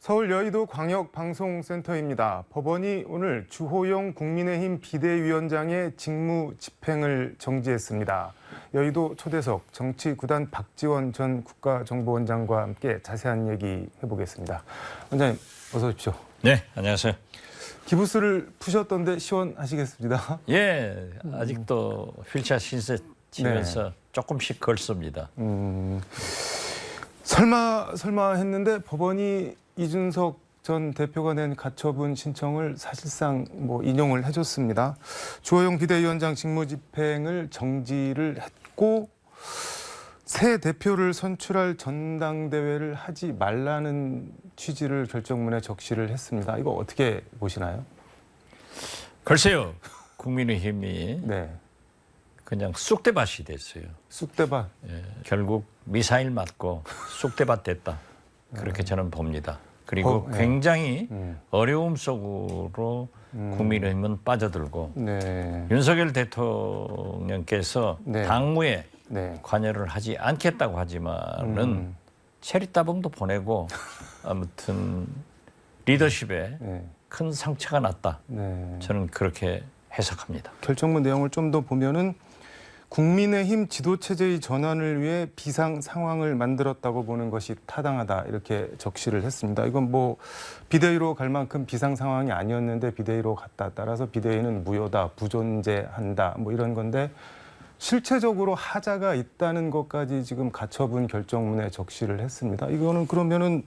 서울 여의도 광역방송센터입니다. 법원이 오늘 주호영 국민의힘 비대위원장의 직무 집행을 정지했습니다. 여의도 초대석 정치구단 박지원 전 국가정보원장과 함께 자세한 얘기 해보겠습니다. 원장님 어서 오십시오. 네, 안녕하세요. 기부스를 푸셨던데 시원하시겠습니다. 예, 아직도 휠체어 신세 치면서 조금씩 걸습니다. 설마 했는데 법원이 이준석 전 대표가 낸 가처분 신청을 사실상 인용을 해줬습니다. 주호영 비대위원장 직무집행을 정지를 했고 새 대표를 선출할 전당대회를 하지 말라는 취지를 결정문에 적시를 했습니다. 이거 어떻게 보시나요? 글쎄요, 국민의힘이 그냥 쑥대밭이 됐어요. 쑥대밭. 예, 결국 미사일 맞고 쑥대밭 됐다. 그렇게 저는 봅니다. 그리고 굉장히 어려움 속으로 국민의힘은 빠져들고 윤석열 대통령께서 당무에 관여를 하지 않겠다고 하지만은 체리따봉도 보내고 아무튼 리더십에 큰 상처가 났다. 저는 그렇게 해석합니다. 결정문 내용을 좀 더 보면은 국민의힘 지도체제의 전환을 위해 비상 상황을 만들었다고 보는 것이 타당하다 이렇게 적시를 했습니다. 이건 비대위로 갈 만큼 비상 상황이 아니었는데 비대위로 갔다. 따라서 비대위는 무효다, 부존재한다 이런 건데 실체적으로 하자가 있다는 것까지 지금 가처분 결정문에 적시를 했습니다. 이거는 그러면은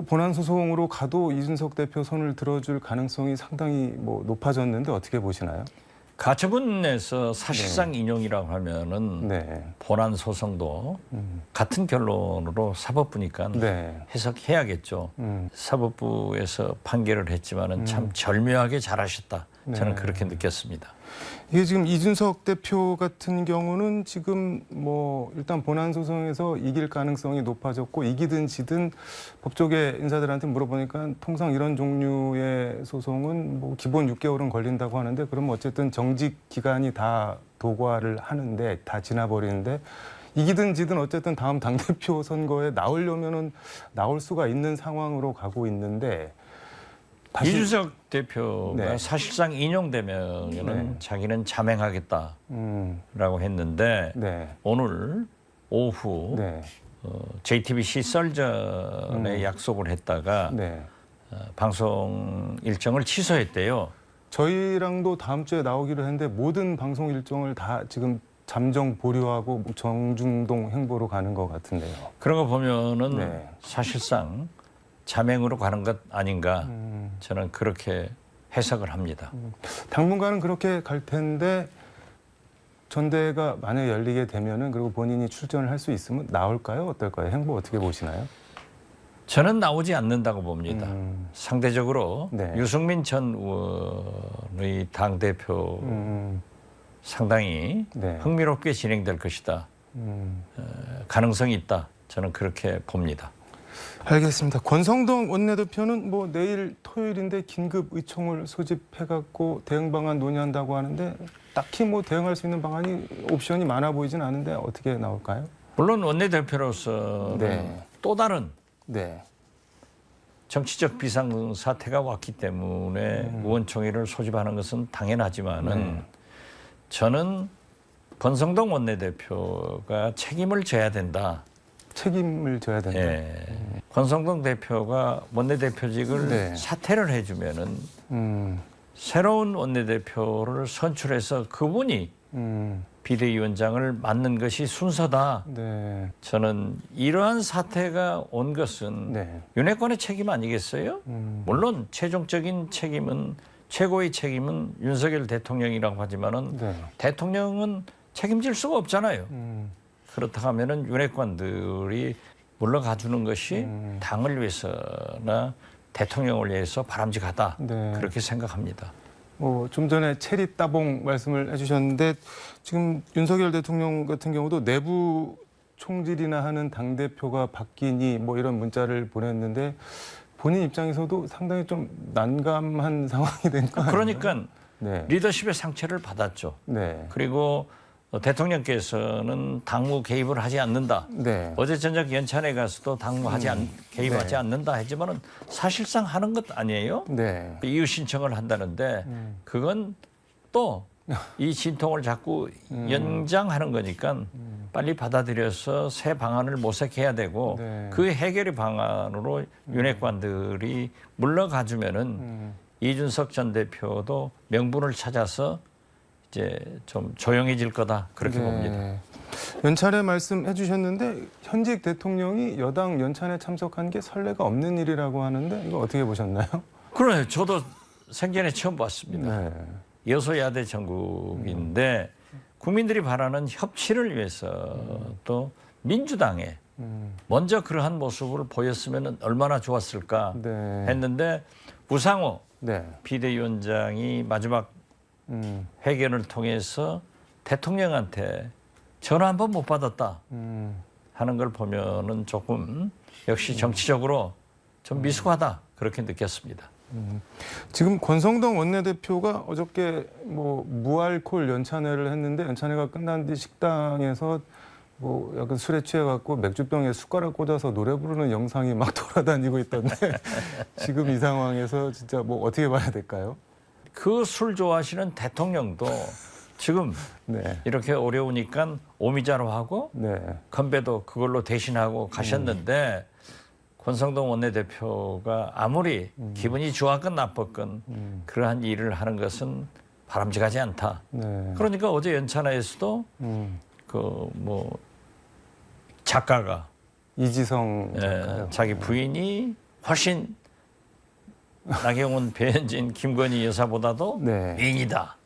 본안 소송으로 가도 이준석 대표 손을 들어줄 가능성이 상당히 높아졌는데 어떻게 보시나요? 가처분에서 사실상 인용이라고 하면은 본안 소송도 같은 결론으로 사법부니까 해석해야겠죠. 사법부에서 판결을 했지만은 참 절묘하게 잘하셨다. 저는 그렇게 느꼈습니다. 이게 지금 이준석 대표 같은 경우는 지금 일단 본안 소송에서 이길 가능성이 높아졌고 이기든 지든 법조계 인사들한테 물어보니까 통상 이런 종류의 소송은 기본 6개월은 걸린다고 하는데 그러면 어쨌든 정직 기간이 다 도과를 하는데 다 지나버리는데 이기든 지든 어쨌든 다음 당대표 선거에 나오려면은 나올 수가 있는 상황으로 가고 있는데 이준석 대표가 사실상 인용되면은 자기는 자맹하겠다라고 했는데 오늘 오후 JTBC 썰전에 약속을 했다가 방송 일정을 취소했대요. 저희랑도 다음 주에 나오기로 했는데 모든 방송 일정을 다 지금 잠정 보류하고 정중동 행보로 가는 것 같은데요. 그런 거 보면은 사실상 자맹으로 가는 것 아닌가 저는 그렇게 해석을 합니다. 당분간은 그렇게 갈 텐데 전대가 만약에 열리게 되면은 그리고 본인이 출전을 할 수 있으면 나올까요? 어떨까요? 행보 어떻게 보시나요? 저는 나오지 않는다고 봅니다. 상대적으로 유승민 전 의원의 당대표 상당히 흥미롭게 진행될 것이다. 가능성이 있다. 저는 그렇게 봅니다. 알겠습니다. 권성동 원내대표는 내일 토요일인데 긴급 의총을 소집해갖고 대응 방안 논의한다고 하는데 딱히 대응할 수 있는 방안이 옵션이 많아 보이진 않은데 어떻게 나올까요? 물론 원내대표로서 또 다른 정치적 비상사태가 왔기 때문에 의원총회를 소집하는 것은 당연하지만은 저는 권성동 원내대표가 책임을 져야 된다. 책임을 져야 된다. 권성동 대표가 원내대표직을 사퇴를 해주면은 새로운 원내대표를 선출해서 그분이 비대위원장을 맡는 것이 순서다. 저는 이러한 사태가 온 것은 윤핵관의 책임 아니겠어요? 물론 최종적인 책임은 최고의 책임은 윤석열 대통령이라고 하지만은 대통령은 책임질 수가 없잖아요. 그렇다 하면은 윤핵관들이 물러가 주는 것이 당을 위해서나 대통령을 위해서 바람직하다. 그렇게 생각합니다. 좀 전에 체리 따봉 말씀을 해주셨는데 지금 윤석열 대통령 같은 경우도 내부 총질이나 하는 당대표가 바뀌니 이런 문자를 보냈는데 본인 입장에서도 상당히 좀 난감한 상황이 된 거 아니에요? 그러니까 리더십의 상처를 받았죠. 그리고 대통령께서는 당무 개입을 하지 않는다. 네. 어제 저녁 연찬에 가서도 개입하지 네. 않는다 했지만은 사실상 하는 것 아니에요. 네. 이유 신청을 한다는데 그건 또 이 진통을 자꾸 연장하는 거니까 빨리 받아들여서 새 방안을 모색해야 되고 네. 그 해결의 방안으로 윤핵관들이 물러가주면은 이준석 전 대표도 명분을 찾아서 이제 좀 조용해질 거다 그렇게 봅니다. 연찬에 말씀해 주셨는데 현직 대통령이 여당 연찬에 참석한 게 선례가 없는 일이라고 하는데 이거 어떻게 보셨나요? 그래요. 저도 생전에 처음 봤습니다. 네. 여소야대 전국인데 국민들이 바라는 협치를 위해서 또 민주당에 먼저 그러한 모습을 보였으면 얼마나 좋았을까 네. 했는데 우상호 네. 비대위원장이 마지막 회견을 통해서 대통령한테 전화 한 번 못 받았다 하는 걸 보면은 조금 역시 정치적으로 좀 미숙하다 그렇게 느꼈습니다. 지금 권성동 원내대표가 어저께 뭐 무알콜 연찬회를 했는데 연찬회가 끝난 뒤 식당에서 뭐 약간 술에 취해갖고 맥주병에 숟가락 꽂아서 노래 부르는 영상이 막 돌아다니고 있던데 지금 이 상황에서 진짜 뭐 어떻게 봐야 될까요? 그 술 좋아하시는 대통령도 지금 네. 이렇게 어려우니까 오미자로 하고 네. 건배도 그걸로 대신하고 가셨는데 권성동 원내대표가 아무리 기분이 좋았건 나빴건 그러한 일을 하는 것은 바람직하지 않다. 네. 그러니까 어제 연찬회에서도 그 뭐 작가가 이지성 자기 부인이 훨씬 나경원, 배현진, 김건희 여사보다도 네. 미인이다.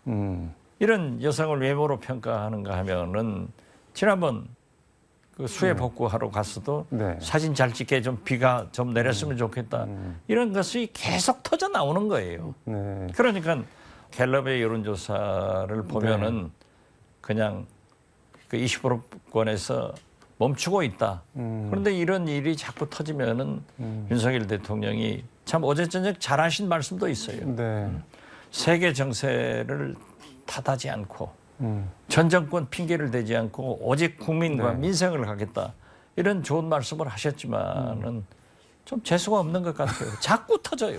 이런 여성을 외모로 평가하는가 하면은 지난번 그 수해 복구하러 갔어도 네. 사진 잘 찍게 좀 비가 좀 내렸으면 좋겠다. 이런 것이 계속 터져 나오는 거예요. 네. 그러니까 갤럽의 여론조사를 보면은 그냥 그 20%권에서 멈추고 있다. 그런데 이런 일이 자꾸 터지면은 윤석열 대통령이 참 어제 저녁 잘하신 말씀도 있어요. 네. 세계 정세를 탓하지 않고 전 정권 핑계를 대지 않고 오직 국민과 네. 민생을 가겠다. 이런 좋은 말씀을 하셨지만은 좀 재수가 없는 것 같아요. 자꾸 터져요.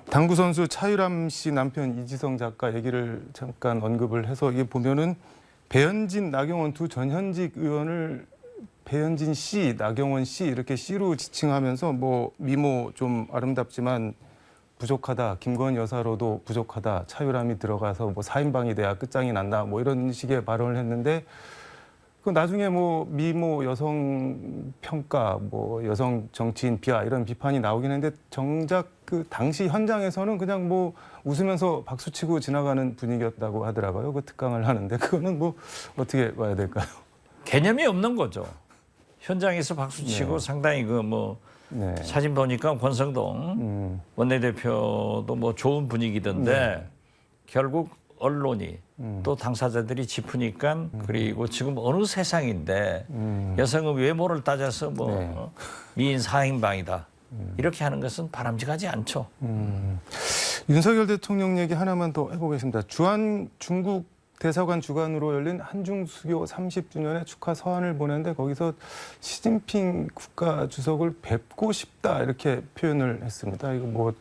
당구 선수 차유람 씨 남편 이지성 작가 얘기를 잠깐 언급을 해서 이게 보면은 배현진, 나경원 두 전현직 의원을 배현진 씨, 나경원 씨 이렇게 씨로 지칭하면서 뭐 미모 좀 아름답지만 부족하다. 김건희 여사로도 부족하다. 차유람이 들어가서 뭐 4인방이 돼야 끝장이 난다. 뭐 이런 식의 발언을 했는데 그 나중에 뭐 미모 여성 평가, 뭐 여성 정치인 비하 이런 비판이 나오긴 했는데 정작 그 당시 현장에서는 그냥 뭐 웃으면서 박수치고 지나가는 분위기였다고 하더라고요. 그 특강을 하는데 그거는 뭐 어떻게 봐야 될까요? 개념이 없는 거죠. 현장에서 박수치고 네. 상당히 그 뭐 네. 사진 보니까 권성동 원내대표도 뭐 좋은 분위기던데 결국 언론이 또 당사자들이 짚으니까 그리고 지금 어느 세상인데 여성의 외모를 따져서 뭐 네. 미인 4인방이다. 이렇게 하는 것은 바람직하지 않죠. 윤석열 대통령 얘기 하나만 더 해보겠습니다. 주한 중국 대사관 주관으로 열린 한중 수교 30주년의 축하 서한을 보냈는데 거기서 시진핑 국가주석을 뵙고 싶다 이렇게 표현을 했습니다. 이거 뭐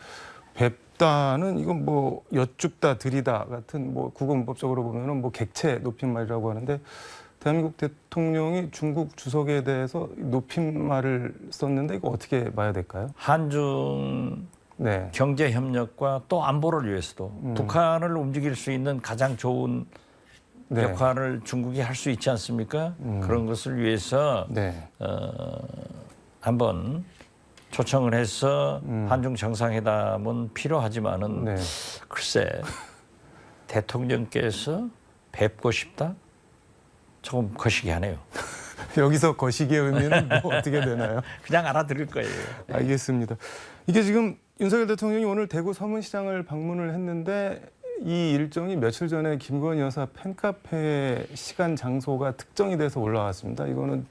뵙다는 이건 뭐 여쭙다 드리다 같은 뭐 국어문법적으로 보면은 뭐 객체 높임말이라고 하는데 대한민국 대통령이 중국 주석에 대해서 높임말을 썼는데 이거 어떻게 봐야 될까요? 한중 네. 경제 협력과 또 안보를 위해서도 북한을 움직일 수 있는 가장 좋은 네. 역할을 중국이 할 수 있지 않습니까? 그런 것을 위해서 네. 한번 초청을 해서 한중 정상회담은 필요하지만은 네. 글쎄 대통령께서 뵙고 싶다? 조금 거시기하네요. 여기서 거시기의 의미는 뭐 어떻게 되나요? 그냥 알아들을 거예요. 알겠습니다. 이게 지금 윤석열 대통령이 오늘 대구 서문시장을 방문을 했는데 이 일정이 며칠 전에 김건희 여사 팬카페 시간 장소가 특정이 돼서 올라왔습니다. 이거는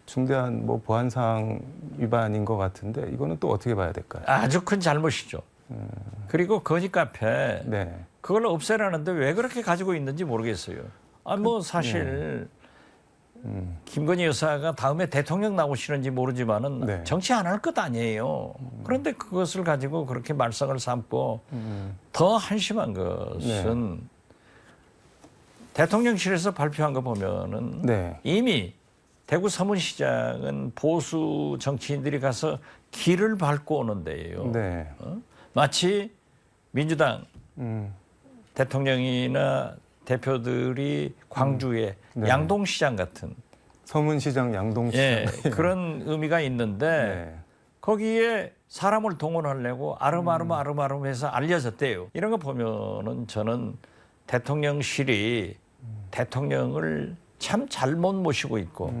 중대한 뭐 보안사항 위반인 것 같은데 이거는 또 어떻게 봐야 될까요? 아주 큰 잘못이죠. 그리고 거지 카페 네. 그걸 없애라는데 왜 그렇게 가지고 있는지 모르겠어요. 뭐 사실 김건희 여사가 다음에 대통령 나오시는지 모르지만은 네. 정치 안 할 것 아니에요. 그런데 그것을 가지고 그렇게 말썽을 삼고 더 한심한 것은 대통령실에서 발표한 거 보면은 네. 이미 대구 서문시장은 보수 정치인들이 가서 길을 밟고 오는 데예요. 네. 마치 민주당 음. 대통령이나 대표들이 광주의 네. 양동시장 같은 서문시장, 양동시장. 예, 그런 의미가 있는데 네. 거기에 사람을 동원하려고 아름아름 해서 알려졌대요. 이런 거 보면은 저는 대통령실이 대통령을 참 잘못 모시고 있고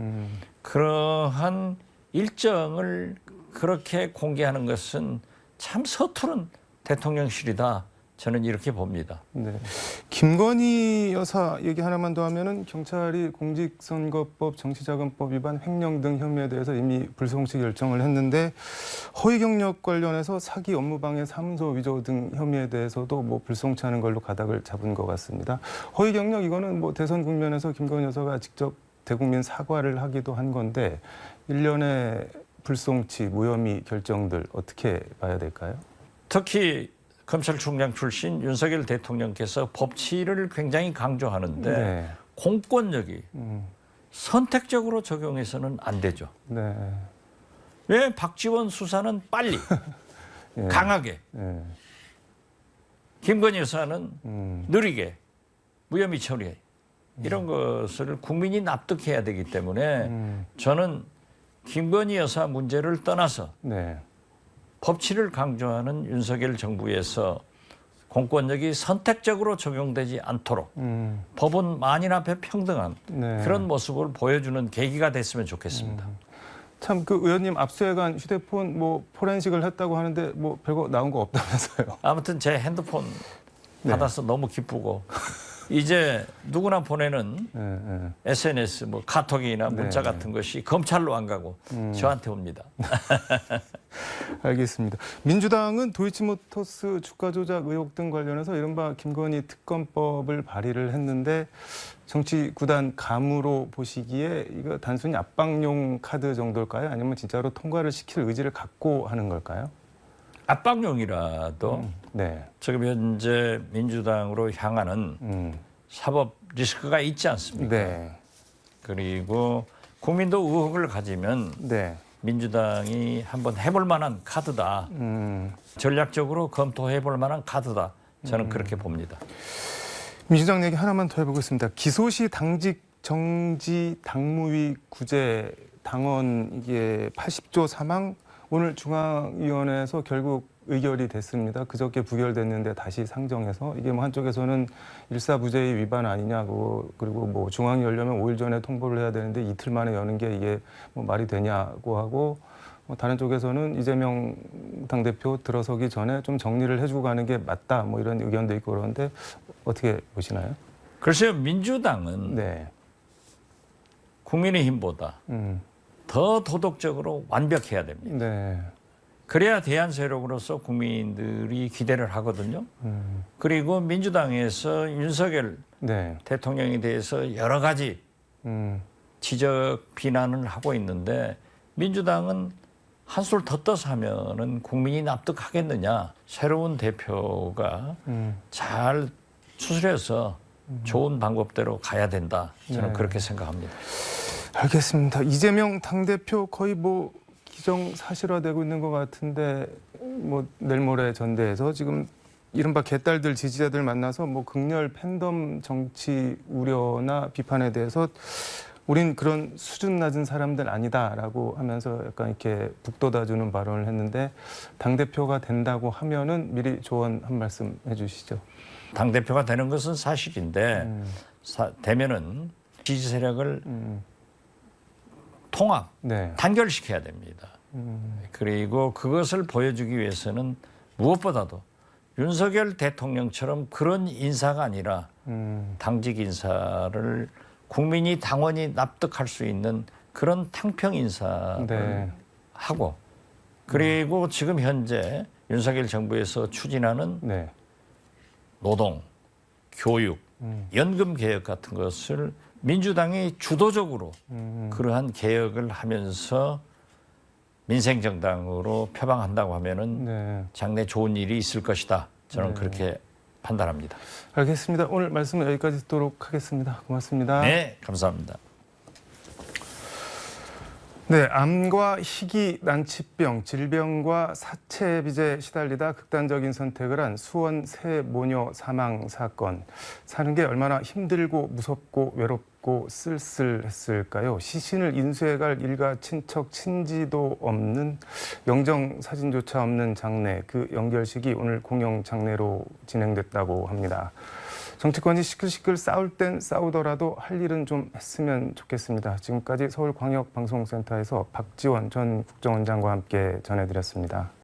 그러한 일정을 그렇게 공개하는 것은 참 서투른 대통령실이다. 저는 이렇게 봅니다. 네. 김건희 여사 얘기 하나만 더 하면은 경찰이 공직선거법, 정치자금법 위반 횡령 등 혐의에 대해서 이미 불송치 결정을 했는데 허위 경력 관련해서 사기, 업무방해, 사문서 위조 등 혐의에 대해서도 뭐 불송치하는 걸로 가닥을 잡은 것 같습니다. 허위 경력 이거는 뭐 대선 국면에서 김건희 여사가 직접 대국민 사과를 하기도 한 건데 일련의 불송치, 무혐의 결정들 어떻게 봐야 될까요? 특히 검찰총장 출신 윤석열 대통령께서 법치를 굉장히 강조하는데 네. 공권력이 선택적으로 적용해서는 안 되죠. 네. 왜 박지원 수사는 빨리 예. 강하게 네. 김건희 여사는 느리게 무혐의 처리 이런 것을 국민이 납득해야 되기 때문에 저는 김건희 여사 문제를 떠나서 네. 법치를 강조하는 윤석열 정부에서 공권력이 선택적으로 적용되지 않도록 법은 만인 앞에 평등한 네. 그런 모습을 보여주는 계기가 됐으면 좋겠습니다. 참 그 의원님 압수해간 휴대폰 뭐 포렌식을 했다고 하는데 뭐 별거 나온 거 없다면서요? 아무튼 제 핸드폰 네. 받아서 너무 기쁘고 이제 누구나 보내는 네, 네. SNS 뭐 카톡이나 문자 네. 같은 것이 검찰로 안 가고 저한테 옵니다. 알겠습니다. 민주당은 도이치모터스 주가 조작 의혹 등 관련해서 이른바 김건희 특검법을 발의를 했는데 정치 구단 감으로 보시기에 이거 단순히 압박용 카드 정도일까요? 아니면 진짜로 통과를 시킬 의지를 갖고 하는 걸까요? 압박용이라도 네. 지금 현재 민주당으로 향하는 사법 리스크가 있지 않습니까? 네. 그리고 국민도 의혹을 가지면 네. 민주당이 한번 해볼 만한 카드다. 전략적으로 검토해볼 만한 카드다. 저는 그렇게 봅니다. 민주당 얘기 하나만 더 해보겠습니다. 기소시 당직 정지 당무위 구제 당원 이게 80조 사망 오늘 중앙위원회에서 결국 의결이 됐습니다. 그저께 부결됐는데 다시 상정해서 이게 뭐 한쪽에서는 일사부재의 위반 아니냐고 그리고 뭐 중앙이 열려면 5일 전에 통보를 해야 되는데 이틀 만에 여는 게 이게 뭐 말이 되냐고 하고 뭐 다른 쪽에서는 이재명 당대표 들어서기 전에 좀 정리를 해주고 가는 게 맞다 뭐 이런 의견도 있고 그러는데 어떻게 보시나요? 글쎄요, 민주당은 네. 국민의힘보다 더 도덕적으로 완벽해야 됩니다. 네. 그래야 대안 세력으로서 국민들이 기대를 하거든요. 그리고 민주당에서 윤석열 네. 대통령에 대해서 여러 가지 지적 비난을 하고 있는데 민주당은 한술 더 떠서 하면은 국민이 납득하겠느냐. 새로운 대표가 잘 추스려서 좋은 방법대로 가야 된다. 저는 네. 그렇게 생각합니다. 알겠습니다. 이재명 당대표 거의 뭐 기정사실화되고 있는 것 같은데 뭐 내일 모레 전대에서 지금 이른바 개딸들 지지자들 만나서 뭐 극렬 팬덤 정치 우려나 비판에 대해서 우린 그런 수준 낮은 사람들 아니다라고 하면서 약간 이렇게 북돋아주는 발언을 했는데 당대표가 된다고 하면은 미리 조언 한 말씀 해주시죠. 당대표가 되는 것은 사실인데 되면은 지지 세력을 통합, 네. 단결시켜야 됩니다. 그리고 그것을 보여주기 위해서는 무엇보다도 윤석열 대통령처럼 그런 인사가 아니라 당직 인사를 국민이 당원이 납득할 수 있는 그런 탕평 인사를 네. 하고 그리고 지금 현재 윤석열 정부에서 추진하는 네. 노동, 교육, 연금 개혁 같은 것을 민주당이 주도적으로 그러한 개혁을 하면서 민생 정당으로 표방한다고 하면은 네. 장래 좋은 일이 있을 것이다. 저는 그렇게 판단합니다. 알겠습니다. 오늘 말씀은 여기까지 듣도록 하겠습니다. 고맙습니다. 네, 감사합니다. 네, 암과 희귀 난치병, 질병과 사체비제에 시달리다 극단적인 선택을 한 수원 세 모녀 사망 사건. 사는 게 얼마나 힘들고 무섭고 외롭고 쓸쓸했을까요? 시신을 인수해갈 일가 친척 친지도 없는, 영정 사진조차 없는 장례. 그 연결식이 오늘 공영 장례로 진행됐다고 합니다. 정치권이 시끌시끌 싸울 땐 싸우더라도 할 일은 좀 했으면 좋겠습니다. 지금까지 서울광역방송센터에서 박지원 전 국정원장과 함께 전해드렸습니다.